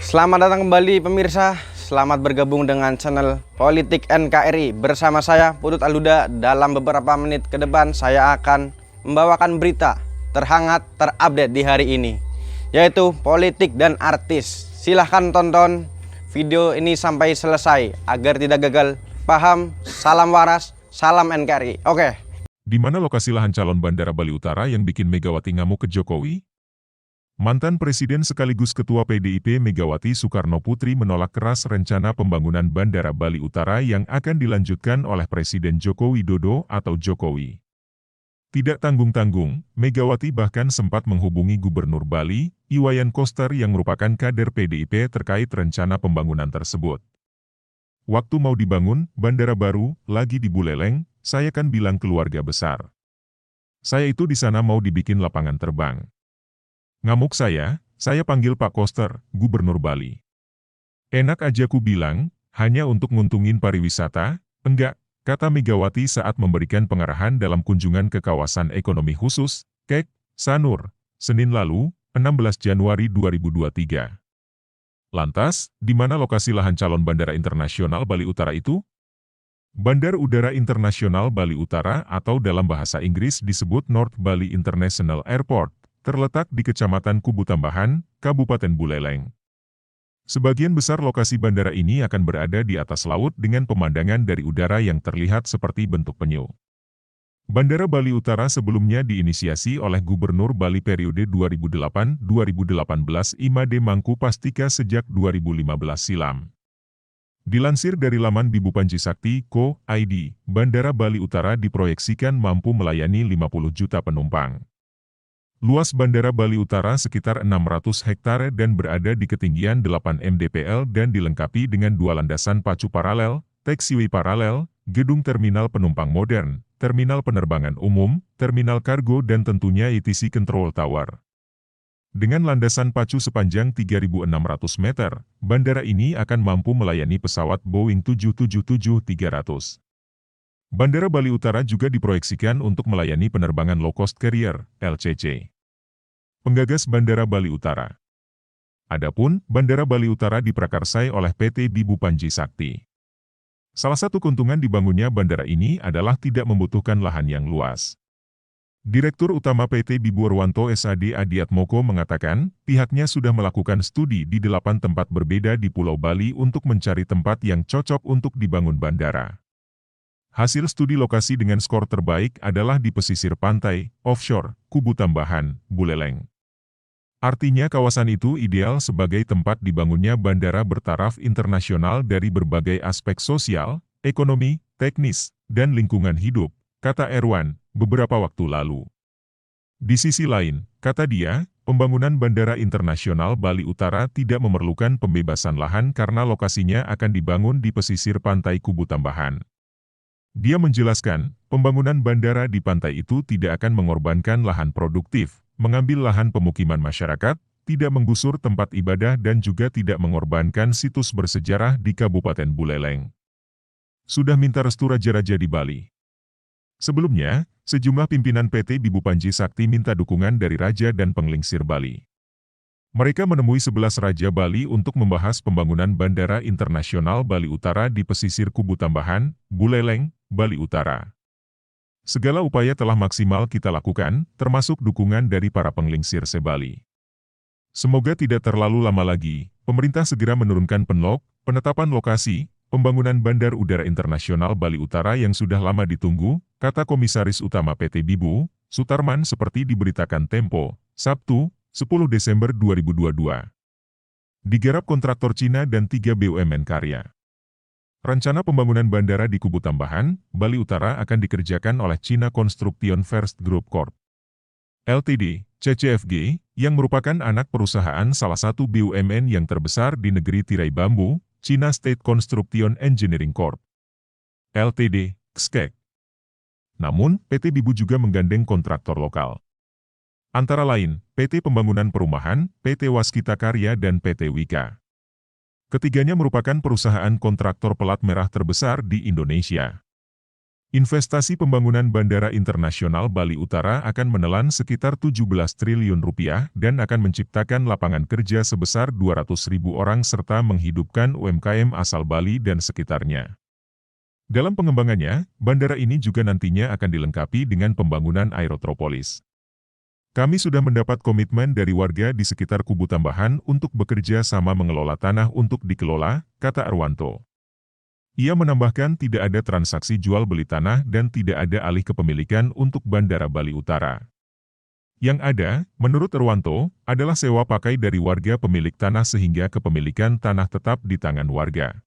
Selamat datang kembali pemirsa. Selamat bergabung dengan channel Politik NKRI. Bersama saya Putut Aluda. Dalam beberapa menit ke depan saya akan membawakan berita terhangat terupdate di hari ini, yaitu politik dan artis. Silahkan tonton video ini sampai selesai agar tidak gagal paham. Salam waras, salam NKRI. Oke. Di mana lokasi lahan calon Bandara Bali Utara yang bikin Megawati ngamuk ke Jokowi? Mantan Presiden sekaligus Ketua PDIP Megawati Soekarno Putri menolak keras rencana pembangunan Bandara Bali Utara yang akan dilanjutkan oleh Presiden Joko Widodo atau Jokowi. Tidak tanggung-tanggung, Megawati bahkan sempat menghubungi Gubernur Bali, Iwayan Koster yang merupakan kader PDIP terkait rencana pembangunan tersebut. Waktu mau dibangun, bandara baru, lagi di Buleleng, saya kan bilang keluarga besar. Saya itu di sana mau dibikin lapangan terbang. Ngamuk saya panggil Pak Koster, Gubernur Bali. Enak aja ku bilang, hanya untuk nguntungin pariwisata, enggak, kata Megawati saat memberikan pengarahan dalam kunjungan ke kawasan ekonomi khusus, KEK, Sanur, Senin lalu, 16 Januari 2023. Lantas, di mana lokasi lahan calon Bandara Internasional Bali Utara itu? Bandar Udara Internasional Bali Utara atau dalam bahasa Inggris disebut North Bali International Airport, terletak di Kecamatan Kubu Tambahan, Kabupaten Buleleng. Sebagian besar lokasi bandara ini akan berada di atas laut dengan pemandangan dari udara yang terlihat seperti bentuk penyu. Bandara Bali Utara sebelumnya diinisiasi oleh Gubernur Bali periode 2008-2018 Imade Mangku Pastika sejak 2015 silam. Dilansir dari laman Bibu Panji Sakti, Co.id, Bandara Bali Utara diproyeksikan mampu melayani 50 juta penumpang. Luas Bandara Bali Utara sekitar 600 hektare dan berada di ketinggian 8 mdpl dan dilengkapi dengan 2 landasan pacu paralel, taxiway paralel, gedung terminal penumpang modern, terminal penerbangan umum, terminal kargo dan tentunya ATC Control Tower. Dengan landasan pacu sepanjang 3.600 meter, bandara ini akan mampu melayani pesawat Boeing 777-300. Bandara Bali Utara juga diproyeksikan untuk melayani penerbangan low-cost carrier, LCC. Penggagas Bandara Bali Utara. Adapun, Bandara Bali Utara diprakarsai oleh PT Bibu Panji Sakti. Salah satu keuntungan dibangunnya bandara ini adalah tidak membutuhkan lahan yang luas. Direktur Utama PT Bibu Orwanto SAD Adiatmoko mengatakan, pihaknya sudah melakukan studi di 8 tempat berbeda di Pulau Bali untuk mencari tempat yang cocok untuk dibangun bandara. Hasil studi lokasi dengan skor terbaik adalah di pesisir pantai, offshore, Kubu Tambahan, Buleleng. Artinya kawasan itu ideal sebagai tempat dibangunnya bandara bertaraf internasional dari berbagai aspek sosial, ekonomi, teknis, dan lingkungan hidup, kata Erwan, beberapa waktu lalu. Di sisi lain, kata dia, pembangunan Bandara Internasional Bali Utara tidak memerlukan pembebasan lahan karena lokasinya akan dibangun di pesisir pantai Kubu Tambahan. Dia menjelaskan, pembangunan bandara di pantai itu tidak akan mengorbankan lahan produktif, mengambil lahan pemukiman masyarakat, tidak menggusur tempat ibadah dan juga tidak mengorbankan situs bersejarah di Kabupaten Buleleng. Sudah minta restu raja-raja di Bali. Sebelumnya, sejumlah pimpinan PT Bibu Panji Sakti minta dukungan dari Raja dan Penglingsir Bali. Mereka menemui 11 Raja Bali untuk membahas pembangunan Bandara Internasional Bali Utara di pesisir Kubu Tambahan, Buleleng, Bali Utara. Segala upaya telah maksimal kita lakukan, termasuk dukungan dari para penglingsir se-Bali. Semoga tidak terlalu lama lagi, pemerintah segera menurunkan penetapan lokasi, pembangunan Bandar Udara Internasional Bali Utara yang sudah lama ditunggu, kata Komisaris Utama PT Bibu, Sutarman seperti diberitakan Tempo, Sabtu, 10 Desember 2022. Digarap kontraktor Cina dan 3 BUMN karya. Rencana pembangunan bandara di Kubu Tambahan, Bali Utara akan dikerjakan oleh China Construction First Group Corp. Ltd, CCFG, yang merupakan anak perusahaan salah satu BUMN yang terbesar di negeri tirai bambu, China State Construction Engineering Corp. Ltd, XKEC. Namun, PT Bibu juga menggandeng kontraktor lokal. Antara lain, PT Pembangunan Perumahan, PT Waskita Karya dan PT Wika. Ketiganya merupakan perusahaan kontraktor pelat merah terbesar di Indonesia. Investasi pembangunan Bandara Internasional Bali Utara akan menelan sekitar 17 triliun rupiah dan akan menciptakan lapangan kerja sebesar 200.000 orang serta menghidupkan UMKM asal Bali dan sekitarnya. Dalam pengembangannya, bandara ini juga nantinya akan dilengkapi dengan pembangunan aerotropolis. Kami sudah mendapat komitmen dari warga di sekitar Kubu Tambahan untuk bekerja sama mengelola tanah untuk dikelola, kata Arwanto. Ia menambahkan tidak ada transaksi jual beli tanah dan tidak ada alih kepemilikan untuk Bandara Bali Utara. Yang ada, menurut Arwanto, adalah sewa pakai dari warga pemilik tanah sehingga kepemilikan tanah tetap di tangan warga.